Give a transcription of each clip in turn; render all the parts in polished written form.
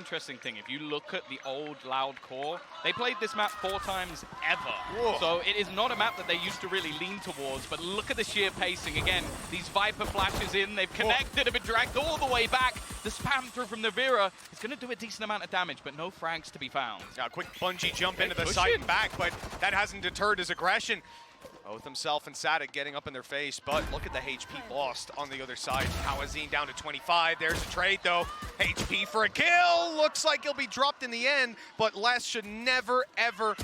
interesting thing. If you look at the old Loud core, they played this map 4 times ever. Whoa. So it is not a map that they used to really lean towards, but look at the sheer pacing. Again, these Viper flashes in, they've connected, have been dragged all the way back. The spam through from NIVERA is going to do a decent amount of damage, but no frags to be found. Yeah, quick bungee jump into the site and back, but that hasn't deterred his aggression. Both himself and SAADHAK getting up in their face, but look at the HP lost on the other side. CAUANZIN down to 25. There's a trade, though. HP for a kill. Looks like he'll be dropped in the end, but Les should never, ever,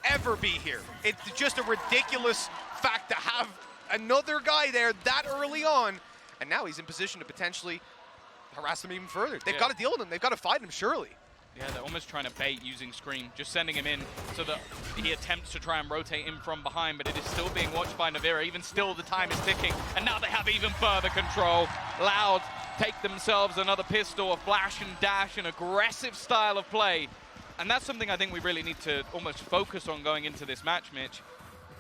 ever be here. It's just a ridiculous fact to have another guy there that early on, and now he's in position to potentially harass them even further. They've got to deal with him. They've got to fight him, surely. Yeah, they're almost trying to bait using Scream, just sending him in so that he attempts to try and rotate him from behind, but it is still being watched by NIVERA. Even still, the time is ticking, and now they have even further control. Loud take themselves another pistol, a flash and dash, an aggressive style of play. And that's something I think we really need to almost focus on going into this match, Mitch.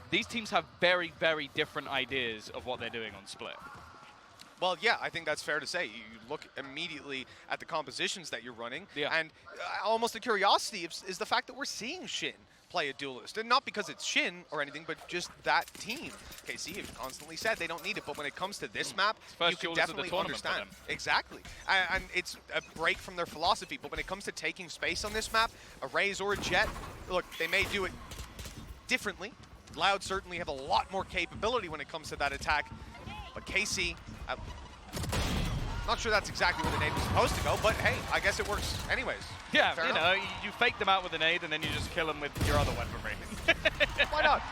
These teams have very, very different ideas of what they're doing on Split. Well, yeah, I think that's fair to say. You look immediately at the compositions that you're running, and almost a curiosity is the fact that we're seeing SHIN play a duelist. And not because it's SHIN or anything, but just that team. KC have constantly said they don't need it, but when it comes to this map, you can definitely understand. Exactly. And it's a break from their philosophy, but when it comes to taking space on this map, a RAZE or a JETT, look, they may do it differently. Loud certainly have a lot more capability when it comes to that attack, but KC, not sure that's exactly where the nade was supposed to go, but hey, I guess it works anyways. Yeah, you know, you fake them out with a nade and then you just kill them with your other weaponry. Why not?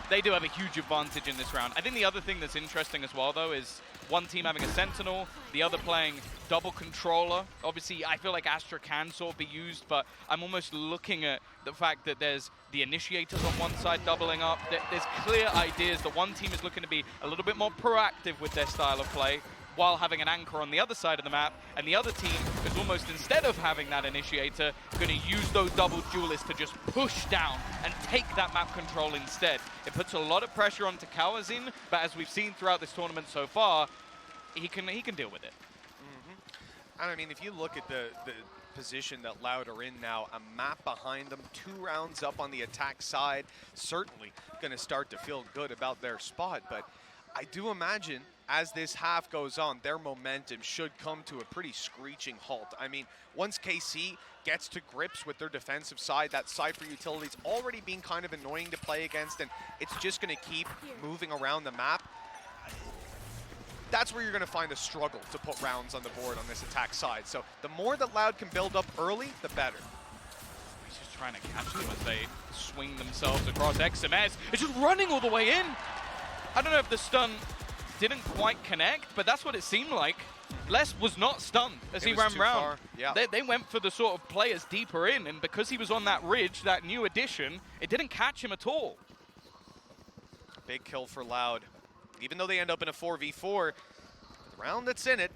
They do have a huge advantage in this round. I think the other thing that's interesting as well, though, is one team having a Sentinel, the other playing double controller. Obviously, I feel like ASTRA can sort of be used, but I'm almost looking at the fact that there's the initiators on one side doubling up. There's clear ideas that one team is looking to be a little bit more proactive with their style of play, while having an anchor on the other side of the map, and the other team is almost, instead of having that initiator, going to use those double duelists to just push down and take that map control instead. It puts a lot of pressure onto CAUANZIN, but as we've seen throughout this tournament so far, he can deal with it. And I mean, if you look at the position that Loud are in now, a map behind them, 2 rounds up on the attack side, certainly going to start to feel good about their spot, but I do imagine as this half goes on, their momentum should come to a pretty screeching halt. I mean, once KC gets to grips with their defensive side, that CYPHER utility's already been kind of annoying to play against, and it's just going to keep moving around the map. That's where you're going to find a struggle to put rounds on the board on this attack side. So the more that Loud can build up early, the better. He's just trying to catch them as they swing themselves across XMS. It's just running all the way in. I don't know if the stun didn't quite connect, but that's what it seemed like. Les was not stunned as he ran round. Yeah. They went for the sort of players deeper in, and because he was on that ridge, that new addition, it didn't catch him at all. Big kill for Loud. Even though they end up in a 4v4, the round that's in it,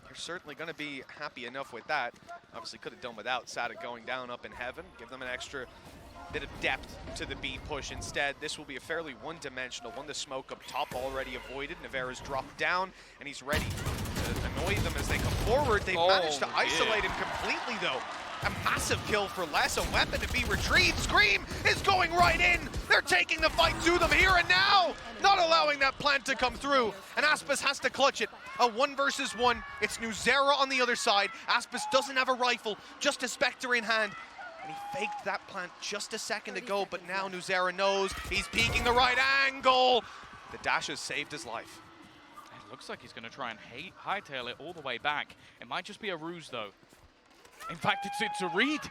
you're certainly going to be happy enough with that. Obviously could have done without SAADHAK going down up in heaven, give them an extra bit of depth to the B push. Instead, this will be a fairly one-dimensional one. The smoke up top already avoided. NIVERA's dropped down, and he's ready to annoy them as they come forward. They've managed to isolate him completely, though. A massive kill for Les, a weapon to be retrieved. Scream is going right in. They're taking the fight to them here and now, not allowing that plant to come through. And ASPAS has to clutch it. A 1 versus 1. It's NEWZERA on the other side. ASPAS doesn't have a rifle, just a Spectre in hand. And he faked that plant just a second ago, but now NEWZERA knows he's peeking the right angle. The dash has saved his life. It looks like he's going to try and hightail it all the way back. It might just be a ruse, though. In fact, it's a read.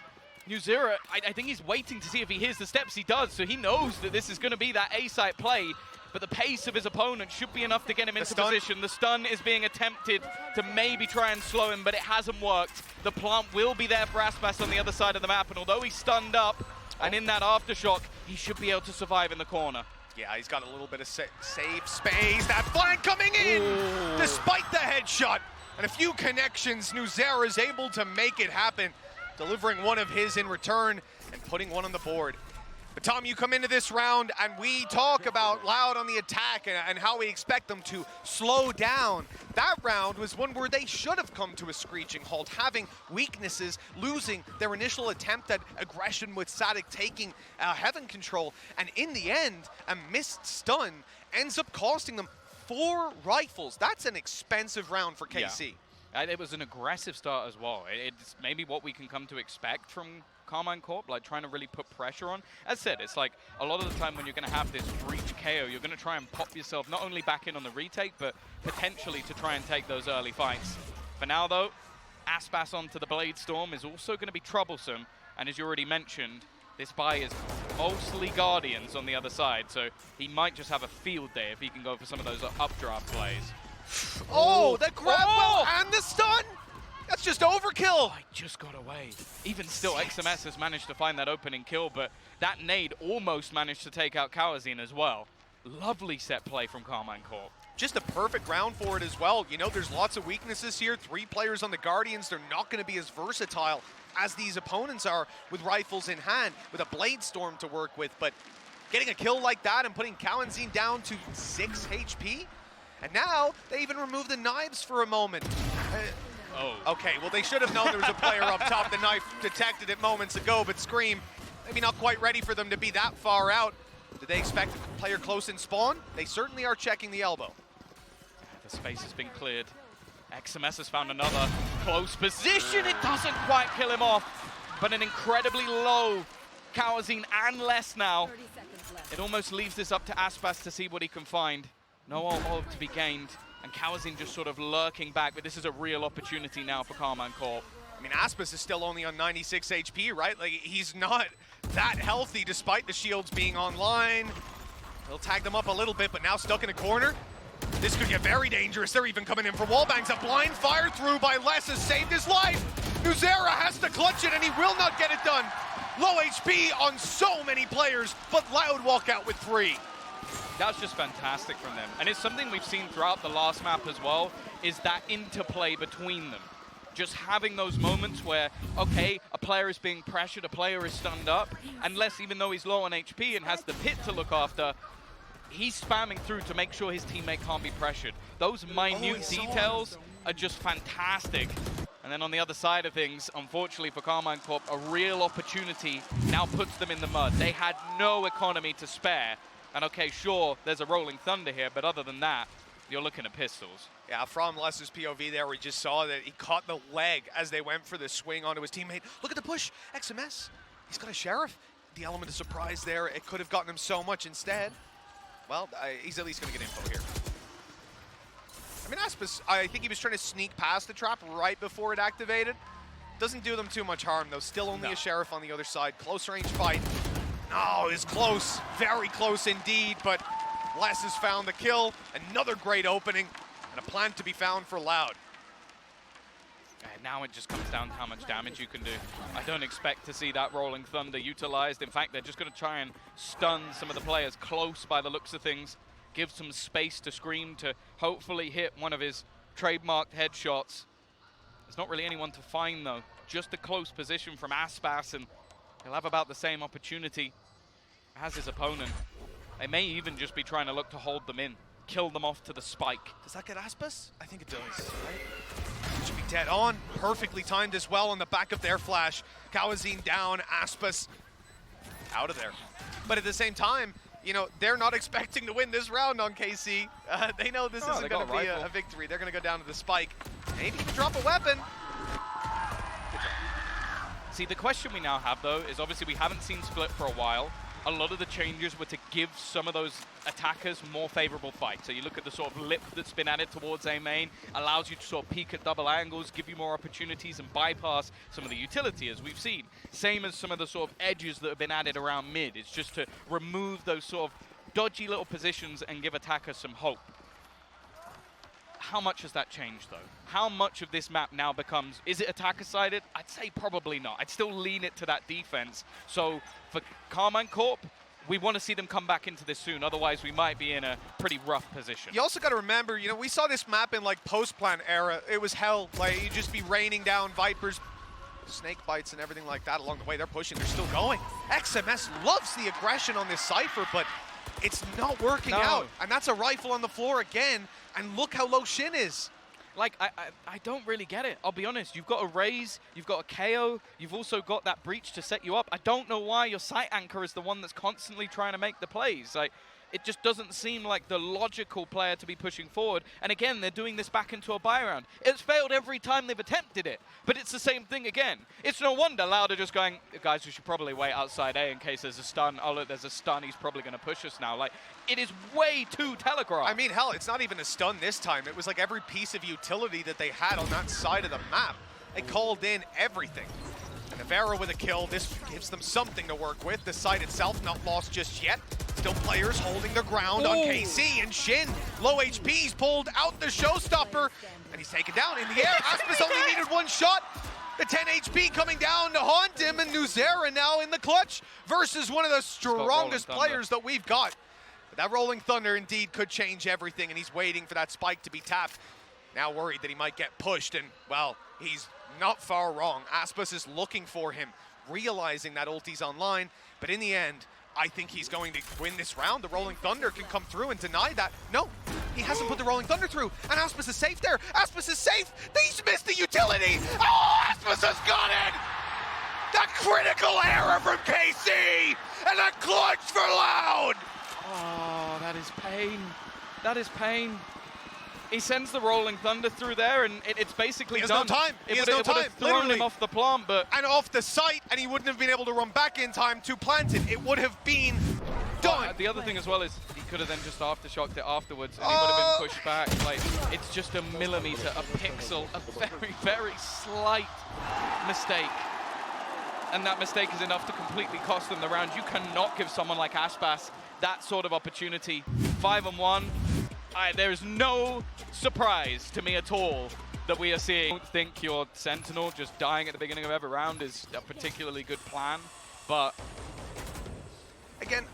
NEWZERA, I think he's waiting to see if he hears the steps. He does, so he knows that this is going to be that A-site play. But the pace of his opponent should be enough to get him into position. The stun is being attempted to maybe try and slow him, but it hasn't worked. The plant will be there for ASPAS on the other side of the map, and although he's stunned up, and in that aftershock, he should be able to survive in the corner. Yeah, he's got a little bit of save space. That flank coming in, despite the headshot. And a few connections, NEWZERA is able to make it happen, delivering one of his in return and putting one on the board. But Tom, you come into this round and we talk about Loud on the attack and how we expect them to slow down. That round was one where they should have come to a screeching halt, having weaknesses, losing their initial attempt at aggression with SAADHAK taking Heaven control. And in the end, a missed stun ends up costing them 4 rifles. That's an expensive round for KC. Yeah. It was an aggressive start as well. It's maybe what we can come to expect from KARMINE Corp, like trying to really put pressure on. As said, it's like a lot of the time when you're going to have this breach KO, you're going to try and pop yourself not only back in on the retake, but potentially to try and take those early fights. For now, though, ASPAS onto the Blade Storm is also going to be troublesome. And as you already mentioned, this buy is mostly Guardians on the other side, so he might just have a field day if he can go for some of those updraft plays. Oh, the grab well and the stun! That's just overkill! I just got away. Even still, XMS has managed to find that opening kill, but that nade almost managed to take out CAUANZIN as well. Lovely set play from KARMINE Corp. Just a perfect round for it as well. You know, there's lots of weaknesses here. 3 players on the Guardians. They're not going to be as versatile as these opponents are with rifles in hand, with a Blade Storm to work with. But getting a kill like that and putting CAUANZIN down to 6 HP. And now they even removed the knives for a moment. Okay, well, they should have known there was a player up top. The knife detected it moments ago, but Scream, maybe not quite ready for them to be that far out. Did they expect a player close in spawn? They certainly are checking the elbow. The space has been cleared. XMS has found another close position. It doesn't quite kill him off, but an incredibly low CAUANZIN and less now. It almost leaves this up to ASPAS to see what he can find. No orb to be gained, and CAUANZIN just sort of lurking back, but this is a real opportunity now for KARMINE Corp. I mean, ASPAS is still only on 96 HP, right? Like, he's not that healthy despite the shields being online. He'll tag them up a little bit, but now stuck in a corner. This could get very dangerous. They're even coming in for wallbangs. A blind fire through by Les has saved his life. NEWZERA has to clutch it, and he will not get it done. Low HP on so many players, but Loud walk out with 3. That's just fantastic from them. And it's something we've seen throughout the last map as well, is that interplay between them. Just having those moments where, okay, a player is being pressured, a player is stunned up, and Les, even though he's low on HP and has the pit to look after, he's spamming through to make sure his teammate can't be pressured. Those minute details are just fantastic. And then on the other side of things, unfortunately for KARMINE Corp, a real opportunity now puts them in the mud. They had no economy to spare. And okay, sure, there's a rolling thunder here, but other than that, you're looking at pistols. Yeah, from Les's POV there, we just saw that he caught the leg as they went for the swing onto his teammate. Look at the push, XMS. He's got a Sheriff. The element of surprise there, it could have gotten him so much instead. Well, he's at least going to get info here. I mean, ASPAS, I think he was trying to sneak past the trap right before it activated. Doesn't do them too much harm, though. Still only a Sheriff on the other side. Close range fight. Oh, it's close. Very close indeed, but Les has found the kill. Another great opening, and a plan to be found for Loud. And now it just comes down to how much damage you can do. I don't expect to see that Rolling Thunder utilized. In fact, they're just going to try and stun some of the players close by the looks of things. Give some space to Scream to hopefully hit one of his trademarked headshots. There's not really anyone to find, though. Just a close position from ASPAS, and he'll have about the same opportunity as his opponent. They may even just be trying to look to hold them in, kill them off to the spike. Does that get ASPAS? I think it does, right? Should be dead on. Perfectly timed as well on the back of their flash. CAUANZIN down, ASPAS out of there. But at the same time, you know, they're not expecting to win this round on KC. They know this isn't going to be a victory. They're going to go down to the spike. Maybe even drop a weapon. See, the question we now have, though, is obviously we haven't seen Split for a while. A lot of the changes were to give some of those attackers more favorable fights. So you look at the sort of lip that's been added towards A main, allows you to sort of peek at double angles, give you more opportunities and bypass some of the utility, as we've seen. Same as some of the sort of edges that have been added around mid. It's just to remove those sort of dodgy little positions and give attackers some hope. How much has that changed, though? How much of this map now becomes, is it attacker-sided? I'd say probably not. I'd still lean it to that defense. So for KARMINE Corp, we want to see them come back into this soon. Otherwise, we might be in a pretty rough position. You also got to remember, you know, we saw this map in like post-plan era. It was hell. Like, you'd just be raining down Vipers. snake bites and everything like that along the way. They're pushing, they're still going. XMS loves the aggression on this CYPHER, but it's not working out. And that's a rifle on the floor again, and look how low SHIN is. Like, I don't really get it. I'll be honest. You've got a RAZE, you've got a KO, you've also got that breach to set you up. I don't know why your site anchor is the one that's constantly trying to make the plays. Like, it just doesn't seem like the logical player to be pushing forward. And again, they're doing this back into a buy round. It's failed every time they've attempted it, but it's the same thing again. It's no wonder Loud are just going, guys, we should probably wait outside A in case there's a stun. Oh, look, there's a stun. He's probably going to push us now. Like, it is way too telegraphed. I mean, hell, it's not even a stun this time. It was like every piece of utility that they had on that side of the map. They called in everything. And NIVERA with a kill, this gives them something to work with. The site itself not lost just yet. Still players holding their ground on KC, and SHIN, low HP, he's pulled out the showstopper, and he's taken down in the air. ASPAS only needed one shot. The 10 HP coming down to haunt him, and NEWZERA now in the clutch versus one of the strongest players that we've got. But that Rolling Thunder indeed could change everything, and he's waiting for that spike to be tapped. Now worried that he might get pushed, and, well, he's not far wrong. ASPAS is looking for him, realizing that ulti's online, but in the end, I think he's going to win this round. The Rolling Thunder can come through and deny that. No, he hasn't put the Rolling Thunder through, and ASPAS is safe there. ASPAS is safe. He's missed the utility. Oh, ASPAS has got it. The critical error from KC, and a clutch for Loud. Oh, that is pain. That is pain. He sends the Rolling Thunder through there, and it's basically done. He has no time. He has no time. It would have thrown him off the plant, but... And off the site, and he wouldn't have been able to run back in time to plant it. It would have been done. The other thing as well is he could have then just aftershocked it afterwards, and he would have been pushed back. Like, it's just a millimeter, a pixel, a very, very slight mistake. And that mistake is enough to completely cost them the round. You cannot give someone like ASPAS that sort of opportunity. 5-on-1. There is no surprise to me at all that we are seeing. I don't think your Sentinel just dying at the beginning of every round is a particularly good plan, but... Again,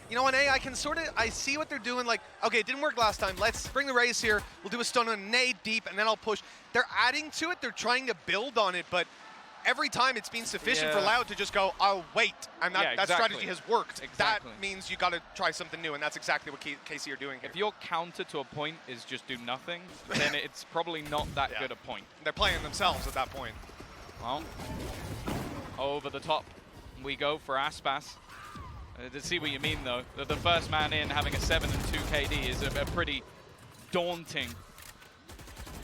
you know, on A, I see what they're doing. Like, okay, it didn't work last time. Let's bring the RAZE here. We'll do a stun on a nade deep, and then I'll push. They're adding to it. They're trying to build on it, but every time it's been sufficient for Loud to just go, I'll wait. And that strategy has worked. That means you got to try something new, and that's exactly what KC are doing here. If your counter to a point is just do nothing, then it's probably not that good a point. They're playing themselves at that point. Well, over the top we go for ASPAS. To see what you mean, though. The first man in having a 7 and 2 KD is a pretty daunting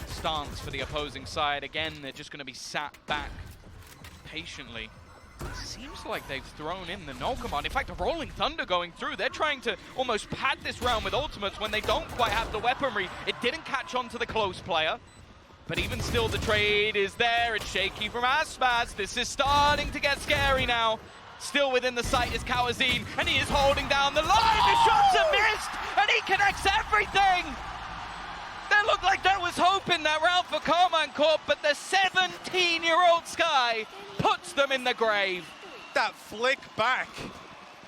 stance for the opposing side. Again, they're just going to be sat back patiently. It seems like they've thrown in the null command. In fact, the Rolling Thunder going through. They're trying to almost pad this round with ultimates when they don't quite have the weaponry. It didn't catch on to the close player. But even still, the trade is there. It's shaky from ASPAS. This is starting to get scary now. Still within the sight is CAUANZIN, and he is holding down the line. The shots are missed, and he connects everything. There looked like there was hope in that round for KARMINE Corp, but the 17-year-old SKYE puts them in the grave. That flick back.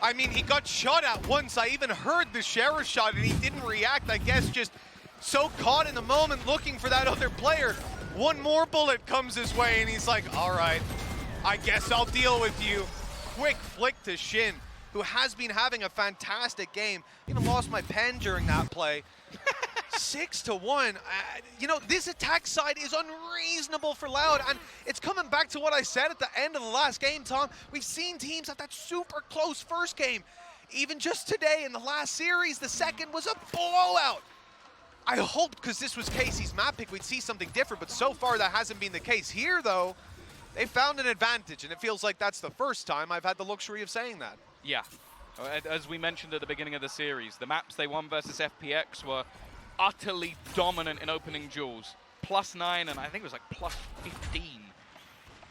I mean, he got shot at once. I even heard the Sheriff shot, and he didn't react. I guess just so caught in the moment looking for that other player. One more bullet comes his way, and he's like, all right, I guess I'll deal with you. Quick flick to SHIN, who has been having a fantastic game. Even lost my pen during that play. 6-1. You know, this attack side is unreasonable for Loud, and it's coming back to what I said at the end of the last game, Tom. We've seen teams have that super close first game. Even just today in the last series, the second was a blowout. I hoped, because this was Casey's map pick, we'd see something different, but so far that hasn't been the case. Here, though, they found an advantage, and it feels like that's the first time I've had the luxury of saying that. Yeah. As we mentioned at the beginning of the series, the maps they won versus FPX were utterly dominant in opening duels. +9, and I think it was like +15.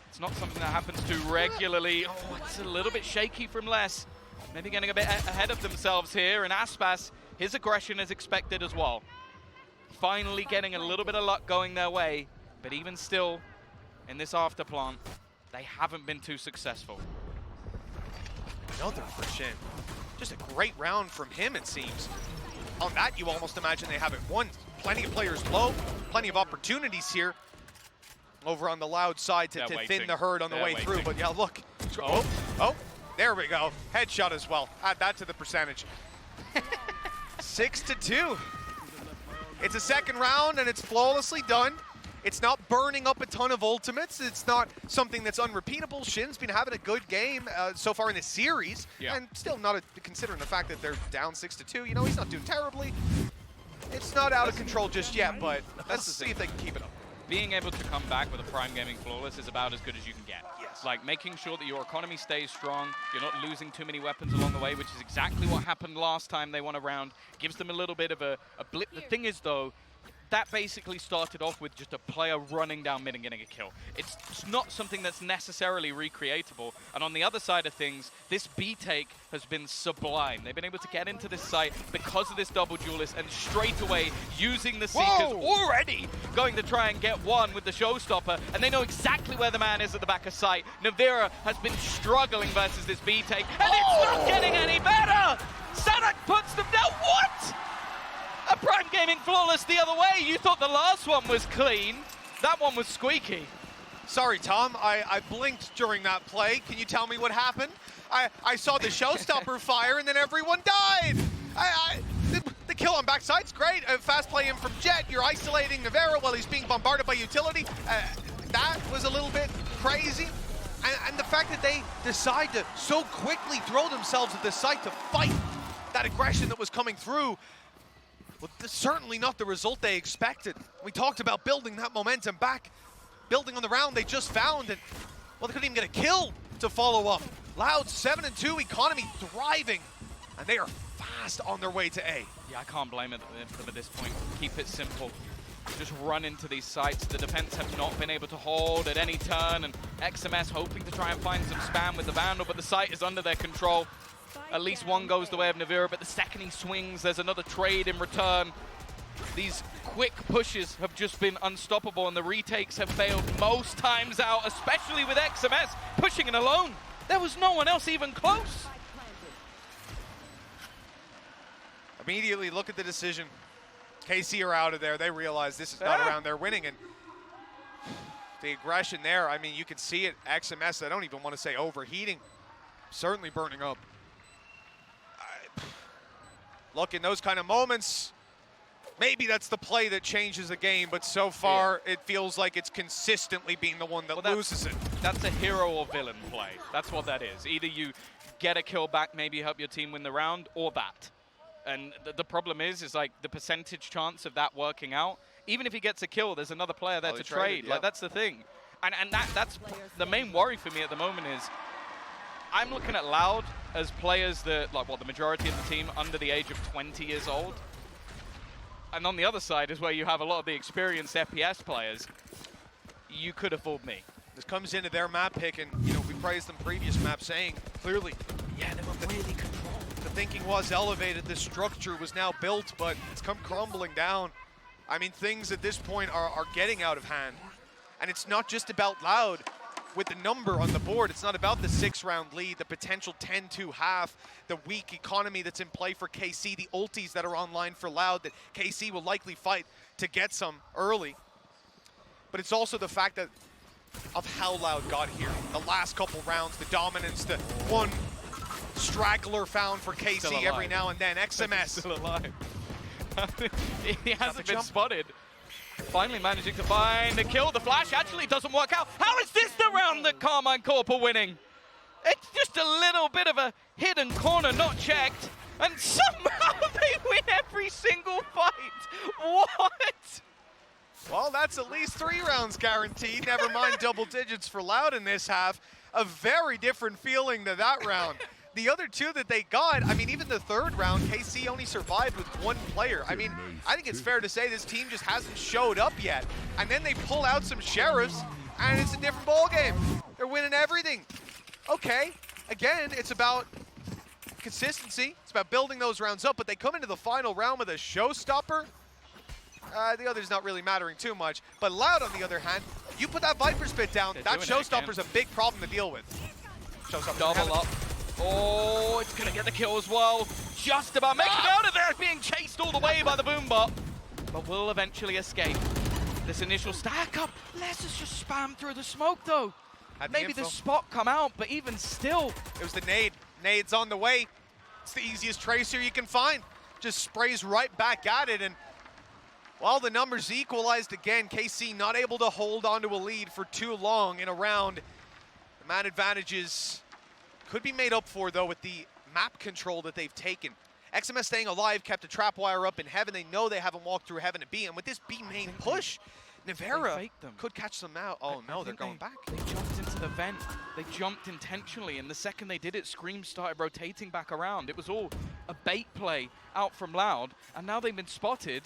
It's not something that happens too regularly. Oh, it's a little bit shaky from Les. Maybe getting a bit ahead of themselves here, and ASPAS, his aggression is expected as well. Finally getting a little bit of luck going their way, but even still, in this afterplant, they haven't been too successful. Another for SHIN. Just a great round from him, it seems. On that, you almost imagine they haven't won. Plenty of players low, plenty of opportunities here. over on the Loud side to thin the herd on the way through. But yeah, look. Oh, there we go. Headshot as well. Add that to the percentage. 6-2. It's a second round, and it's flawlessly done. It's not burning up a ton of ultimates. It's not something that's unrepeatable. Shin's been having a good game so far in this series, and still not considering the fact that they're down 6-2. You know, he's not doing terribly. It's not out of control just yet, but let's see if they can keep it up. Being able to come back with a Prime Gaming Flawless is about as good as you can get. Yes. Like, making sure that your economy stays strong, you're not losing too many weapons along the way, which is exactly what happened last time they won a round. Gives them a little bit of a blip. The thing is, though, that basically started off with just a player running down mid and getting a kill. It's not something that's necessarily recreatable. And on the other side of things, this B take has been sublime. They've been able to get into this site because of this double duelist and straight away using the Seekers already going to try and get one with the showstopper. And they know exactly where the man is at the back of site. NIVERA has been struggling versus this B take, and it's not getting any better! SAADHAK puts them down. What? A Prime Gaming Flawless the other way. You thought the last one was clean. That one was squeaky. Sorry, Tom. I blinked during that play. Can you tell me what happened? I saw the showstopper fire, and then everyone died. The kill on backside's great. Fast play in from JETT. You're isolating NEWZERA while he's being bombarded by utility. That was a little bit crazy. And the fact that they decide to so quickly throw themselves at this site to fight that aggression that was coming through, well, certainly not the result they expected. We talked about building that momentum back, building on the round they just found, and, well, they couldn't even get a kill to follow up. Loud 7-2, economy thriving, and they are fast on their way to A. Yeah, I can't blame them at this point. Keep it simple. Just run into these sites. The defense have not been able to hold at any turn, and XMS hoping to try and find some spam with the Vandal, but the site is under their control. At least one goes the way of NEWZERA, but the second he swings, there's another trade in return. These quick pushes have just been unstoppable, and the retakes have failed most times out, especially with XMS pushing it alone. There was no one else even close. Immediately look at the decision. KC are out of there. They realize this is not around they're winning, and the aggression there, I mean, you can see it. XMS, I don't even want to say overheating, certainly burning up. Look, in those kind of moments, maybe that's the play that changes the game, but so far it feels like it's consistently being the one that loses it. That's a hero or villain play. That's what that is. Either you get a kill back, maybe help your team win the round, or that. And the problem is like the percentage chance of that working out. Even if he gets a kill, there's another player there to trade. Like, that's the thing. And that's the main worry for me at the moment is I'm looking at Loud as players that, like, the majority of the team under the age of 20 years old. And on the other side is where you have a lot of the experienced FPS players. You could have fooled me. This comes into their map pick, and, you know, we praised them previous map saying, clearly, yeah, they were really controlled. The thinking was elevated, the structure was now built, but it's come crumbling down. I mean, things at this point are getting out of hand. And it's not just about Loud. With the number on the board, it's not about the 6-round lead, the potential 10-2 half, the weak economy that's in play for KC, the ultis that are online for Loud that KC will likely fight to get some early. But it's also the fact that of how Loud got here. The last couple rounds, the dominance, the one straggler found for KC every now and then. XMS. Still alive. He hasn't been spotted. Finally managing to find a kill. The flash actually doesn't work out. How is this the round that KARMINE Corp are winning? It's just a little bit of a hidden corner not checked, and somehow they win every single fight. What? Well, that's at least 3 rounds guaranteed. Never mind double digits for Loud in this half. A very different feeling to that round. The other 2 that they got, I mean, even the 3rd round, KC only survived with 1 player. I mean, I think it's fair to say this team just hasn't showed up yet. And then they pull out some sheriffs, and it's a different ballgame. They're winning everything. Okay, again, it's about consistency. It's about building those rounds up, but they come into the final round with a showstopper. The other's not really mattering too much. But Loud, on the other hand, you put that Viper Spit down, that showstopper's a big problem to deal with. Double up. Oh, it's going to get the kill as well. Just about making out of there, being chased all the way by the Boombot. But will eventually escape. this initial stack up. Let's just spam through the smoke though. Maybe the info. spot come out, but even still. It was the nade. Nade's on the way. It's the easiest tracer you can find. Just sprays right back at it, and while the numbers equalized again, KC not able to hold onto a lead for too long in a round. The man advantages could be made up for, though, with the map control that they've taken. XMS staying alive, kept a trap wire up in heaven. They know they haven't walked through heaven to B, and with this B main push, NIVERA could catch them out. Oh no, they're going back. They jumped into the vent. They jumped intentionally, and the second they did it, Scream started rotating back around. It was all a bait play out from Loud, and now they've been spotted.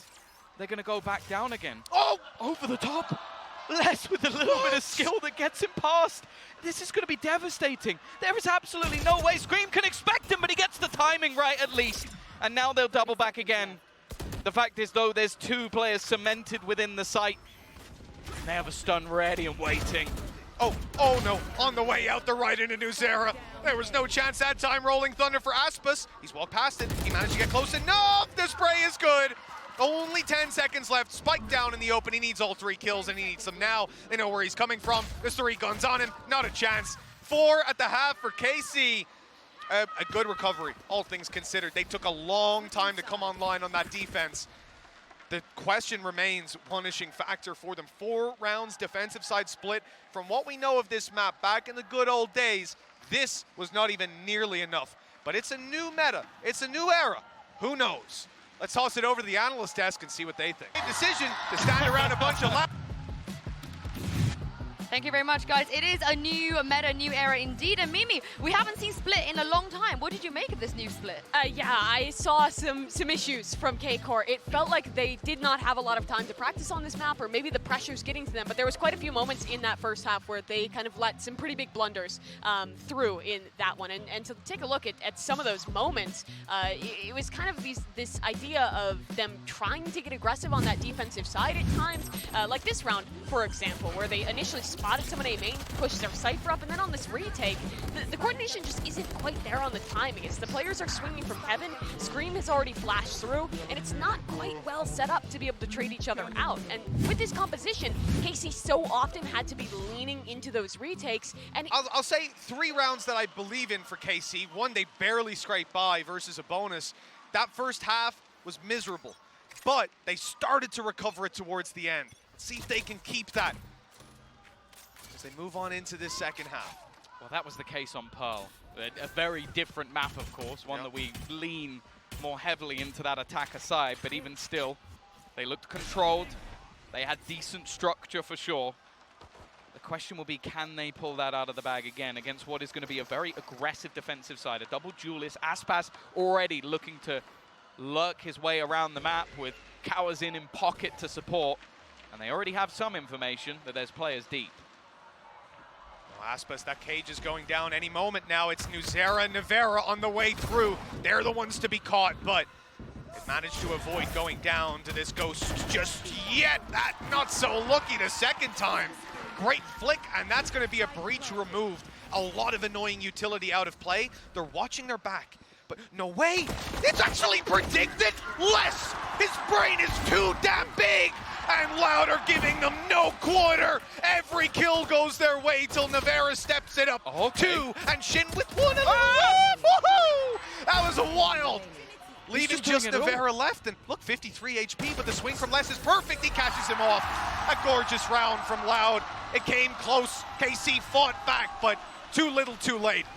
They're going to go back down again. Oh! Over the top. Les with a little bit of skill that gets him past. This is going to be devastating. There is absolutely no way Scream can expect him, but he gets the timing right at least. And now they'll double back again. The fact is, though, there's two players cemented within the site. They have a stun ready and waiting. Oh no, on the way out the right into NEWZERA. There was no chance that time. Rolling Thunder for ASPAS. He's walked past it. He managed to get close enough. The spray is good. Only 10 seconds left. Spike down in the open. He needs all 3 kills, and he needs them now. They know where he's coming from. There's 3 guns on him. Not a chance. 4 at the half for KC. A good recovery, all things considered. They took a long time to come online on that defense. The question remains, punishing factor for them. 4 rounds defensive side split. From what we know of this map back in the good old days, this was not even nearly enough. But it's a new meta. It's a new era. Who knows? Let's toss it over to the analyst desk and see what they think. Decision to stand around a bunch of laps. Thank you very much, guys. It is a new meta, new era indeed. And Mimi, we haven't seen Split in a long time. What did you make of this new Split? Yeah, I saw some issues from K-Corp. It felt like they did not have a lot of time to practice on this map, or maybe the pressure's getting to them. But there was quite a few moments in that first half where they kind of let some pretty big blunders through in that one. And to take a look at some of those moments, it was kind of this idea of them trying to get aggressive on that defensive side at times. Like this round, for example, where they initially spotted someone A main, pushed their CYPHER up, and then on this retake, the coordination just isn't quite there on the timing. As the players are swinging from heaven, Scream has already flashed through, and it's not quite well set up to be able to trade each other out. And with this composition, KC so often had to be leaning into those retakes. And I'll say 3 rounds that I believe in for KC. 1, they barely scraped by versus a bonus. That first half was miserable, but they started to recover it towards the end. See if they can keep that as they move on into this second half. Well, that was the case on Pearl. A very different map, of course, one that we lean more heavily into that attacker side, but even still, they looked controlled. They had decent structure for sure. The question will be, can they pull that out of the bag again against what is going to be a very aggressive defensive side? A double duelist. ASPAS already looking to lurk his way around the map with CAUANZIN in pocket to support. And they already have some information that there's players deep. Well, ASPAS, that cage is going down any moment now. It's NEWZERA and NIVERA on the way through. They're the ones to be caught, but it managed to avoid going down to this ghost just yet. That not so lucky the second time. Great flick, and that's going to be a breach removed. A lot of annoying utility out of play. They're watching their back. But no way! It's actually predicted! Less! His brain is too damn big! And Loud are giving them no quarter! Every kill goes their way till NIVERA steps it up. 2, and SHIN with 1 of them! Woohoo! That was wild! Leaving just NIVERA left, and look, 53 HP, but the swing from Les is perfect. He catches him off. A gorgeous round from Loud. It came close. KC fought back, but too little, too late.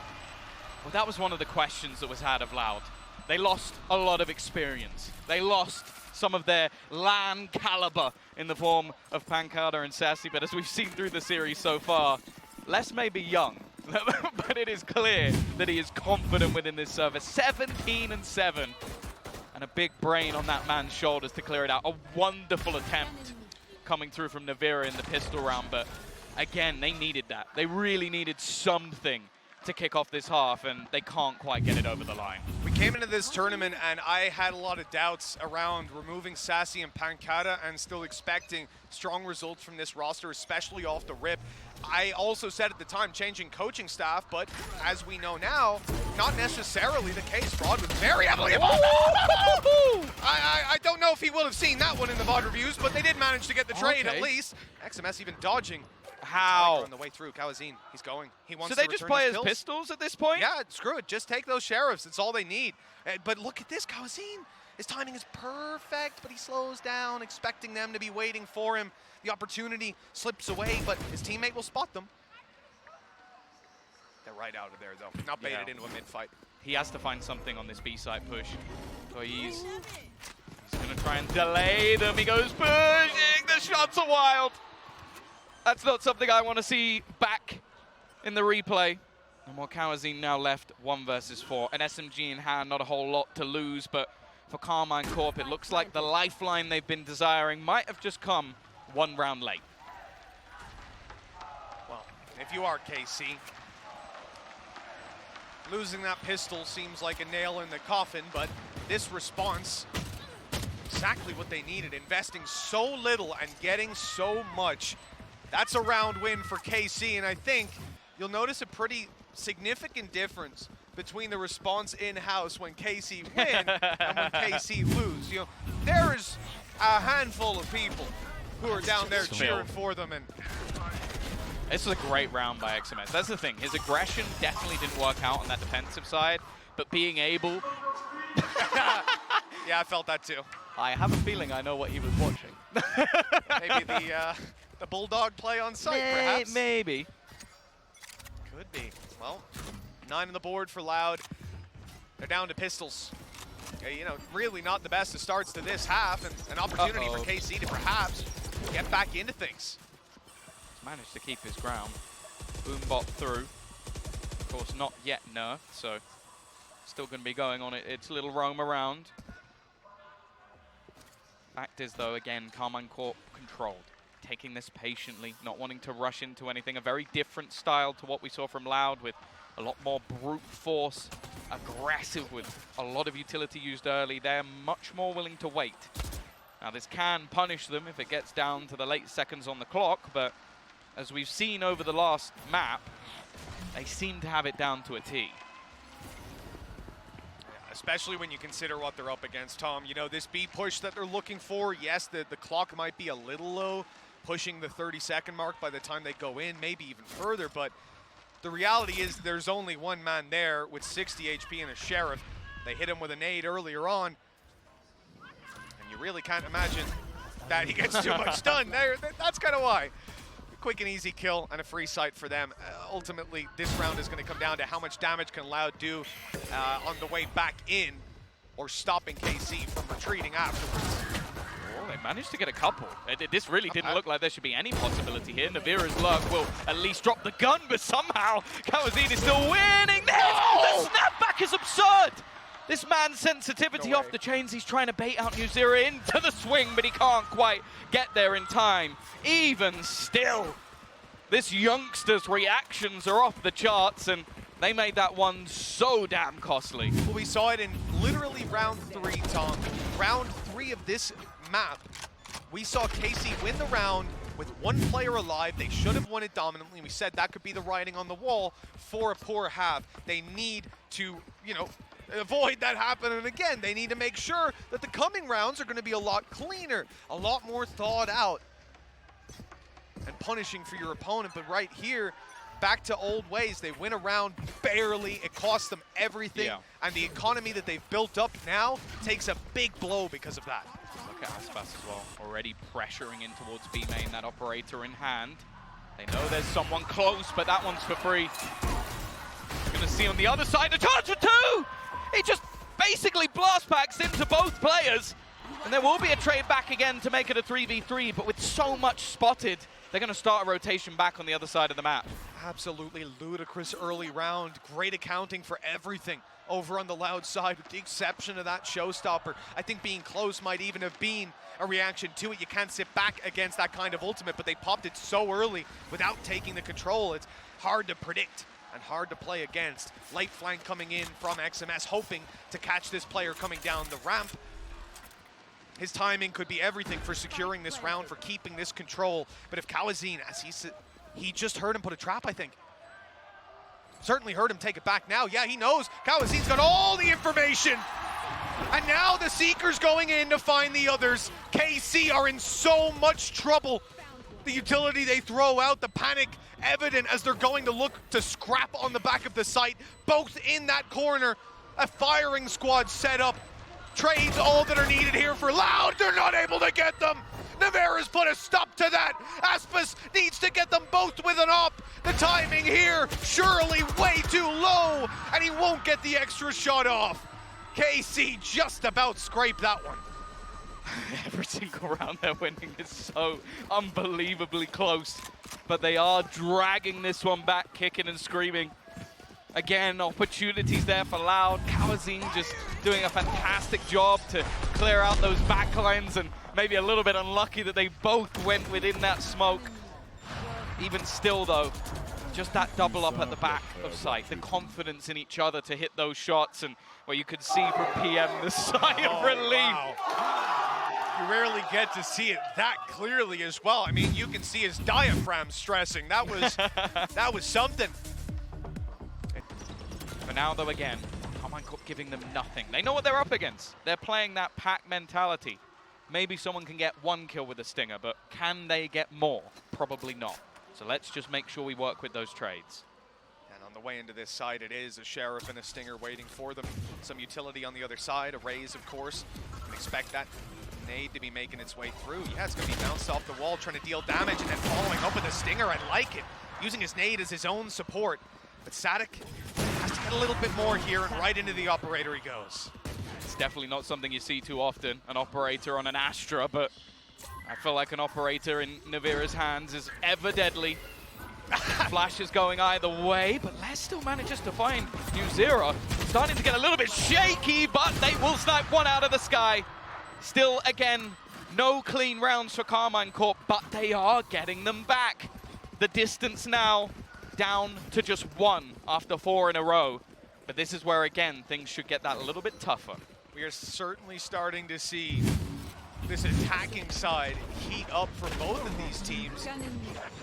Well, that was one of the questions that was had of Loud. They lost a lot of experience. They lost some of their LAN caliber in the form of Pancada and Sassy, but as we've seen through the series so far, Les may be young, but it is clear that he is confident within this server. 17-7, and a big brain on that man's shoulders to clear it out. A wonderful attempt coming through from NIVERA in the pistol round, but again, they needed that. They really needed something to kick off this half, and they can't quite get it over the line. We came into this tournament, and I had a lot of doubts around removing Sassy and Pancada and still expecting strong results from this roster, especially off the rip. I also said at the time, changing coaching staff, but as we know now, not necessarily the case. Rod was very heavily involved. I don't know if he will have seen that one in the VOD reviews, but they did manage to get the trade at least. XMS even dodging. How? On the way through, KAUANZIN, he's going. He wants So to they just return play his as kills. pistols at this point? Yeah, screw it. Just take those sheriffs. It's all they need. But look at this, KAUANZIN. His timing is perfect, but he slows down, expecting them to be waiting for him. The opportunity slips away, but his teammate will spot them. They're right out of there, though. Not baited into a mid-fight. He has to find something on this B-side push. TUYZ. He's going to try and delay them. He goes pushing. The shots are wild. That's not something I want to see back in the replay. And more KAUANZIN now left 1 versus 4. An SMG in hand, not a whole lot to lose, but for KARMINE Corp, it looks like the lifeline they've been desiring might have just come 1 round late. Well, if you are KC, losing that pistol seems like a nail in the coffin, but this response, exactly what they needed, investing so little and getting so much. That's a round win for KC, and I think you'll notice a pretty significant difference between the response in-house when KC win and when KC lose. You know, there's a handful of people who are down there cheering for them, and this was a great round by XMS. That's the thing. His aggression definitely didn't work out on that defensive side, but being able... Yeah, I felt that too. I have a feeling I know what he was watching. Maybe the bulldog play on site, perhaps? Maybe. Could be. Well, 9 on the board for Loud. They're down to pistols. You know, really not the best of starts to this half, and an opportunity for KC to perhaps get back into things. Managed to keep his ground. Boombot through. Of course, not yet nerfed, so still going to be going on its little roam around. Fact is, though, again, KARMINE Corp controlled. Taking this patiently, not wanting to rush into anything. A very different style to what we saw from Loud, with a lot more brute force, aggressive with a lot of utility used early. They're much more willing to wait. Now, this can punish them if it gets down to the late seconds on the clock, but as we've seen over the last map, they seem to have it down to a T. Especially when you consider what they're up against, Tom. You know, this B push that they're looking for, yes, the clock might be a little low, pushing the 30-second mark by the time they go in, maybe even further, but the reality is there's only one man there with 60 HP and a sheriff. They hit him with a nade earlier on, and you really can't imagine that he gets too much done there. That's kind of why. Quick and easy kill and a free sight for them. Ultimately, this round is going to come down to how much damage can Loud do on the way back in, or stopping KC from retreating afterwards. Oh, they managed to get a couple. This really didn't look like there should be any possibility here. NIVERA's luck will at least drop the gun, but somehow KAUANZIN is still winning. The snapback is absurd. This man's sensitivity off the chains. He's trying to bait out NEWZERA into the swing, but he can't quite get there in time. Even still, this youngster's reactions are off the charts, and they made that one so damn costly. Well, we saw it in literally round 3, Tom. Round 3 of this map, we saw KC win the round with 1 player alive. They should have won it dominantly. We said that could be the writing on the wall for a poor half. They need to, you know, avoid that happening again. They need to make sure that the coming rounds are going to be a lot cleaner, a lot more thought out, and punishing for your opponent. But right here, back to old ways. They win a round barely. It costs them everything. And the economy that they've built up now takes a big blow because of that. Look at ASPAS as well, already pressuring in towards B main, that operator in hand. They know there's someone close, but that one's for free. Gonna see on the other side, a chance for 2! He just basically blast packs into both players. And there will be a trade back again to make it a 3v3, but with so much spotted, they're going to start a rotation back on the other side of the map. Absolutely ludicrous early round. Great accounting for everything over on the Loud side, with the exception of that showstopper. I think being close might even have been a reaction to it. You can't sit back against that kind of ultimate, but they popped it so early without taking the control. It's hard to predict and hard to play against. Light flank coming in from XMS, hoping to catch this player coming down the ramp. His timing could be everything for securing this round, for keeping this control. But if KAUANZIN, as he He just heard him put a trap, I think. Certainly heard him take it back now. Yeah, he knows. CAUANZIN's got all the information. And now the Seekers going in to find the others. KC are in so much trouble. The utility they throw out, the panic evident as they're going to look to scrap on the back of the site. Both in that corner. A firing squad set up. Trades all that are needed here for Loud. They're not able to get them. NIVERA's put a stop to that. ASPAS needs to get them both with an op. The timing here, surely way too low, and he won't get the extra shot off. KC just about scraped that one. Every single round they're winning is so unbelievably close, but they are dragging this one back, kicking and screaming. Again, opportunities there for Loud. CAUANZIN just doing a fantastic job to clear out those backlines, and maybe a little bit unlucky that they both went within that smoke. Even still though, just that double up at the back of sight, the confidence in each other to hit those shots, and where you could see from PM the sigh of relief. Wow. You rarely get to see it that clearly as well. I mean, you can see his diaphragm stressing. That was something. For now though, again, KARMINE Corp giving them nothing. They know what they're up against. They're playing that pack mentality. Maybe someone can get one kill with a Stinger, but can they get more? Probably not. So let's just make sure we work with those trades. And on the way into this side, it is a Sheriff and a Stinger waiting for them. Some utility on the other side, a RAZE, of course. You can expect that nade to be making its way through. Yeah, it's going to be bounced off the wall, trying to deal damage, and then following up with a Stinger. I like it. Using his nade as his own support. But SAADHAK has to get a little bit more here, and right into the operator he goes. It's definitely not something you see too often, an operator on an Astra, but I feel like an operator in NIVERA's hands is ever deadly. Flash is going either way, but Les still manages to find NEWZERA. Starting to get a little bit shaky, but they will snipe one out of the sky. Still, again, no clean rounds for KARMINE Corp, but they are getting them back. The distance now down to just one after 4 in a row. But this is where, again, things should get that a little bit tougher. We are certainly starting to see this attacking side heat up for both of these teams.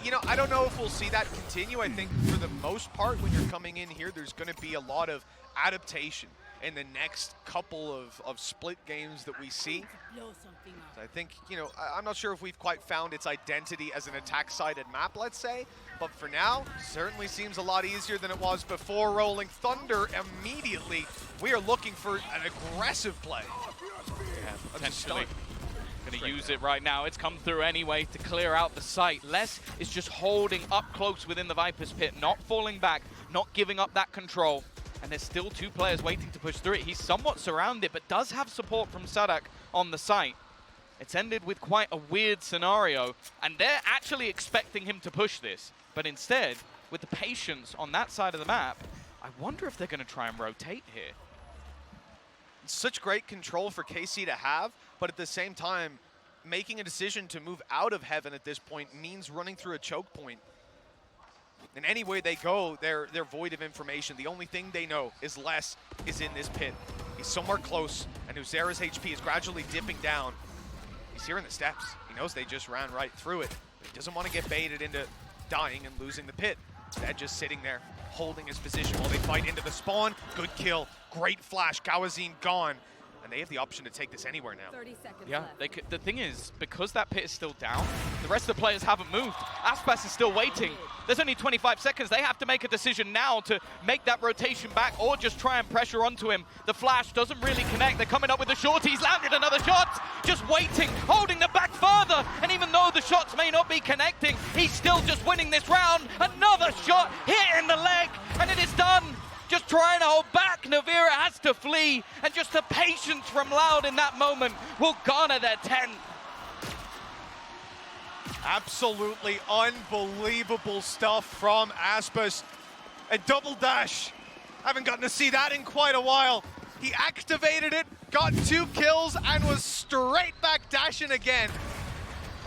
You know, I don't know if we'll see that continue. I think for the most part, when you're coming in here, there's going to be a lot of adaptation in the next couple of split games that we see. So I think, you know, I'm not sure if we've quite found its identity as an attack-sided map, let's say. But for now, certainly seems a lot easier than it was before. Rolling Thunder immediately. We are looking for an aggressive play. Yeah, potentially. Going to use it right now. It's come through anyway to clear out the site. Les is just holding up close within the Viper's pit, not falling back, not giving up that control. And there's still 2 players waiting to push through it. He's somewhat surrounded, but does have support from SAADHAK on the site. It's ended with quite a weird scenario, and they're actually expecting him to push this. But instead, with the patience on that side of the map, I wonder if they're going to try and rotate here. Such great control for KC to have, but at the same time, making a decision to move out of Heaven at this point means running through a choke point. And any way they go, they're void of information. The only thing they know is Les is in this pit. He's somewhere close, and NEWZERA's HP is gradually dipping down. He's hearing the steps. He knows they just ran right through it. But he doesn't want to get baited into dying and losing the pit. Instead, just sitting there, holding his position while they fight into the spawn. Good kill. Great flash. KAUANZIN gone. And they have the option to take this anywhere now. 30 seconds Yeah, left. they could, the thing is, because that pit is still down, the rest of the players haven't moved. ASPAS is still waiting. There's only 25 seconds. They have to make a decision now to make that rotation back or just try and pressure onto him. The flash doesn't really connect. They're coming up with the short. He's landed another shot. Just waiting, holding them back further. And even though the shots may not be connecting, he's still just winning this round. Another shot hit in the leg, and it is done. Just trying to hold back. NIVERA has to flee, and just the patience from Loud in that moment will garner their 10th. Absolutely unbelievable stuff from ASPAS. A double dash. Haven't gotten to see that in quite a while. He activated it, got 2 kills, and was straight back dashing again.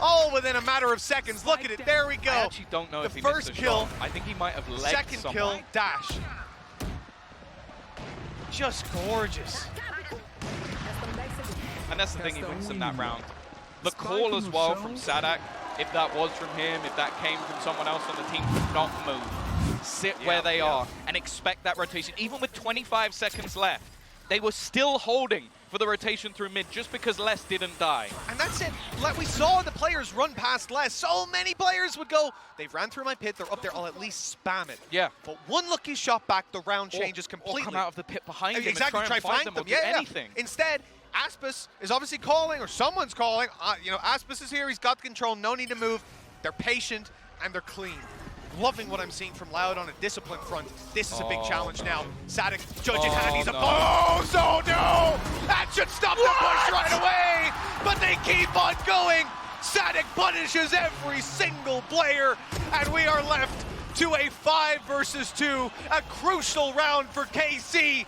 All within a matter of seconds. Look at it, there we go. I actually don't know if he first missed the kill, shot. I think he might have legged second someone. kill, dash. Just gorgeous. And that's the thing, he wins them that round. The call as well from SAADHAK, if that was from him, if that came from someone else on the team, do not move. Sit where they are and expect that rotation. Even with 25 seconds left, they were still holding for the rotation through mid just because Les didn't die. And that's it. Like we saw the players run past Les. So many players would go, they've ran through my pit, they're up there, I'll at least spam it. Yeah. But one lucky shot back, the round changes completely. Or come out of the pit behind him exactly, and try and flank fight them or do yeah, anything. Yeah. Instead, ASPAS is obviously calling, or someone's calling. You know, ASPAS is here, he's got control, no need to move. They're patient and they're clean. Loving what I'm seeing from Loud on a discipline front. This is a big challenge now. SAADHAK, judge in hand, he's a bones! Oh no! That should stop the push right away! But they keep on going! SAADHAK punishes every single player, and we are left to a 5 versus 2, a crucial round for KC.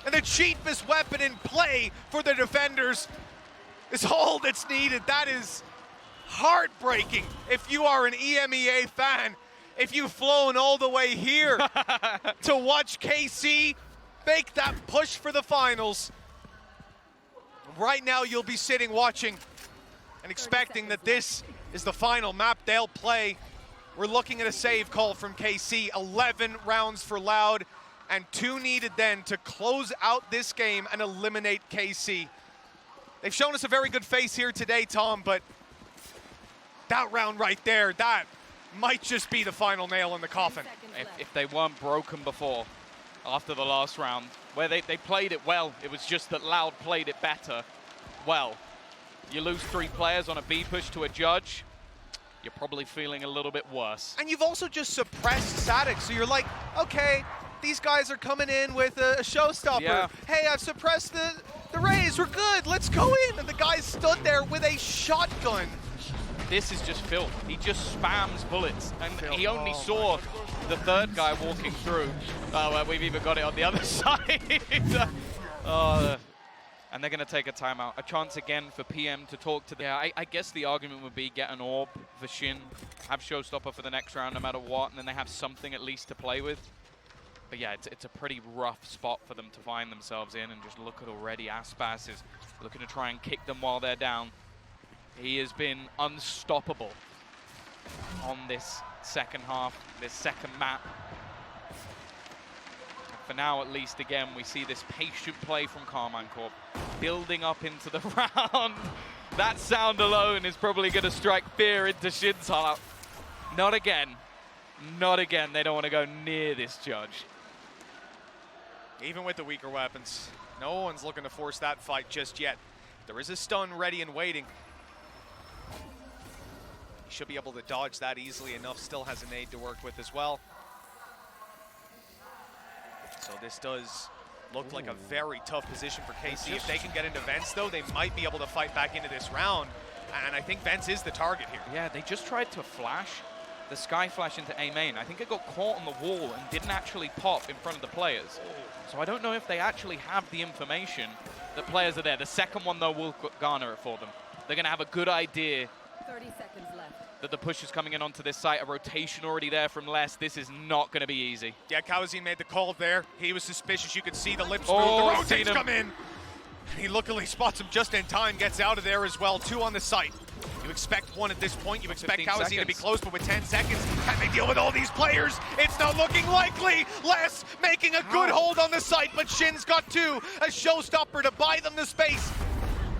And the cheapest weapon in play for the defenders is all that's needed. That is heartbreaking if you are an EMEA fan. If you've flown all the way here to watch KC make that push for the finals, right now you'll be sitting watching and expecting that this is the final map they'll play. We're looking at a save call from KC, 11 rounds for Loud, and 2 needed then to close out this game and eliminate KC. They've shown us a very good face here today, Tom, but that round right there, that might just be the final nail in the coffin. If they weren't broken before, after the last round, where they played it well, it was just that Loud played it better. Well, you lose 3 players on a B push to a judge, you're probably feeling a little bit worse. And you've also just suppressed SAADHAK, so you're like, okay, these guys are coming in with a showstopper. Yeah. Hey, I've suppressed the RAZE, we're good, let's go in. And the guy stood there with a shotgun. This is just filth. He just spams bullets, and he only Oh saw the third guy walking through. Oh, well, we've even got it on the other side. And they're going to take a timeout. A chance again for PM to talk to the... Yeah, I guess the argument would be get an orb for SHIN, have showstopper for the next round no matter what, and then they have something at least to play with. But yeah, it's a pretty rough spot for them to find themselves in, and just look at already ASPAS is looking to try and kick them while they're down. He has been unstoppable on this second half, this second map. And for now, at least, again, we see this patient play from KARMINE Corp, building up into the round. That sound alone is probably going to strike fear into SHIN's heart. Not again. Not again. They don't want to go near this judge. Even with the weaker weapons, no one's looking to force that fight just yet. There is a stun ready and waiting. He should be able to dodge that easily enough. Still has a nade to work with as well. So this does look like a very tough position for KC. If they can get into Vents, though, they might be able to fight back into this round. And I think Vents is the target here. Yeah, they just tried to flash the SKYE flash into A main. I think it got caught on the wall and didn't actually pop in front of the players. So I don't know if they actually have the information that players are there. The second one, though, will garner it for them. They're going to have a good idea 30 seconds left. That the push is coming in onto this site. A rotation already there from Les. This is not going to be easy. Yeah, CAUANZIN made the call there. He was suspicious. You could see the lips move. Oh, The rotates come in. He luckily spots him just in time, gets out of there as well. 2 on the site. You expect 1 at this point. You expect CAUANZIN to be close, but with 10 seconds, can they deal with all these players? It's not looking likely. Les making a good hold on the site, but SHIN's got 2. A showstopper to buy them the space.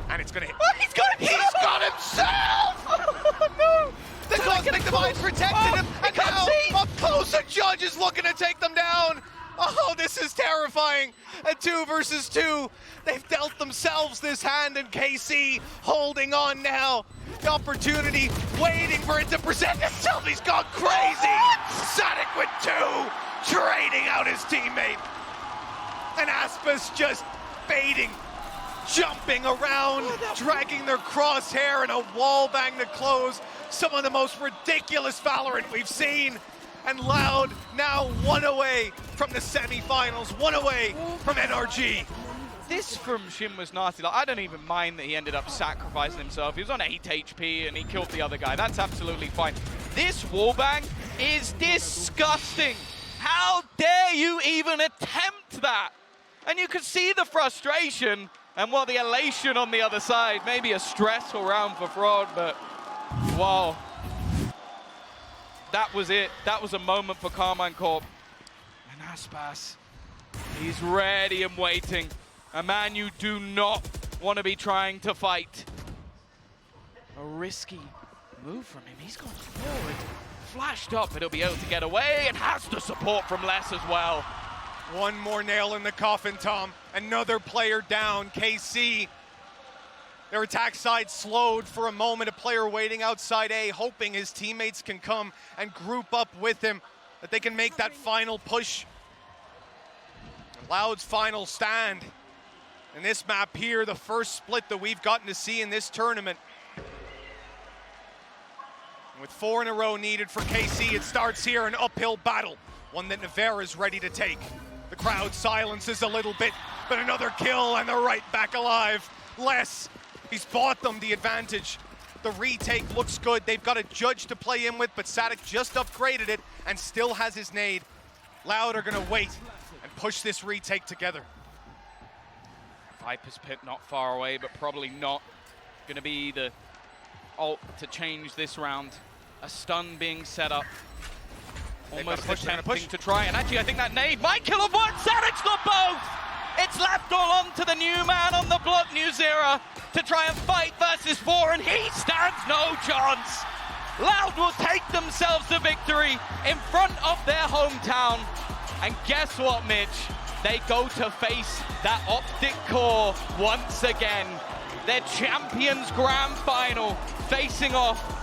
And it's gonna hit. Oh, he's got himself! He's got himself! Oh, no! The Cosmic Divine protected him, and now up close, a judge is looking to take them down. Oh, this is terrifying. A 2 versus 2. They've dealt themselves this hand, and KC holding on now. The opportunity, waiting for it to present itself. He's gone crazy. SAADHAK with 2, trading out his teammate. And ASPAS just baiting, jumping around, dragging their crosshair, and a wall bang to close. Some of the most ridiculous Valorant we've seen. And Loud now 1 away from the semifinals, 1 away from NRG. This from SHIN was nasty. Like, I don't even mind that he ended up sacrificing himself. He was on 8 HP and he killed the other guy. That's absolutely fine. This wallbang is disgusting. How dare you even attempt that? And you could see the frustration and the elation on the other side. Maybe a stressful round for Fraud, but Wow. That was it. That was a moment for KARMINE Corp. And ASPAS, he's ready and waiting. A man you do not want to be trying to fight. A risky move from him. He's gone forward, flashed up, but he'll be able to get away and has the support from Les as well. One more nail in the coffin, Tom. Another player down, KC. Their attack side slowed for a moment. A player waiting outside A, hoping his teammates can come and group up with him, that they can make that final push. Loud's final stand. In this map here, the first split that we've gotten to see in this tournament. And with 4 in a row needed for KC, it starts here, an uphill battle. One that NIVERA is ready to take. The crowd silences a little bit, but another kill and they're right back alive. Les, he's bought them the advantage. The retake looks good. They've got a judge to play in with, but SAADHAK just upgraded it and still has his nade. Loud are gonna wait and push this retake together. Viper's Pit not far away, but probably not gonna be the ult to change this round. A stun being set up. Almost attempting to try, and actually I think that nade might kill off one. SAADHAK's got both! It's left all on to the new man on the block, NEWZERA, to try and fight versus 4, and he stands no chance. Loud will take themselves the victory in front of their hometown. And guess what, Mitch? They go to face that Optic Core once again. Their Champions Grand Final facing off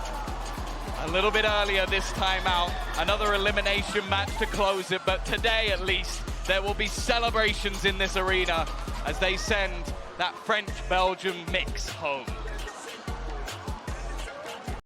a little bit earlier this time out. Another elimination match to close it, but today at least there will be celebrations in this arena as they send that French-Belgium mix home.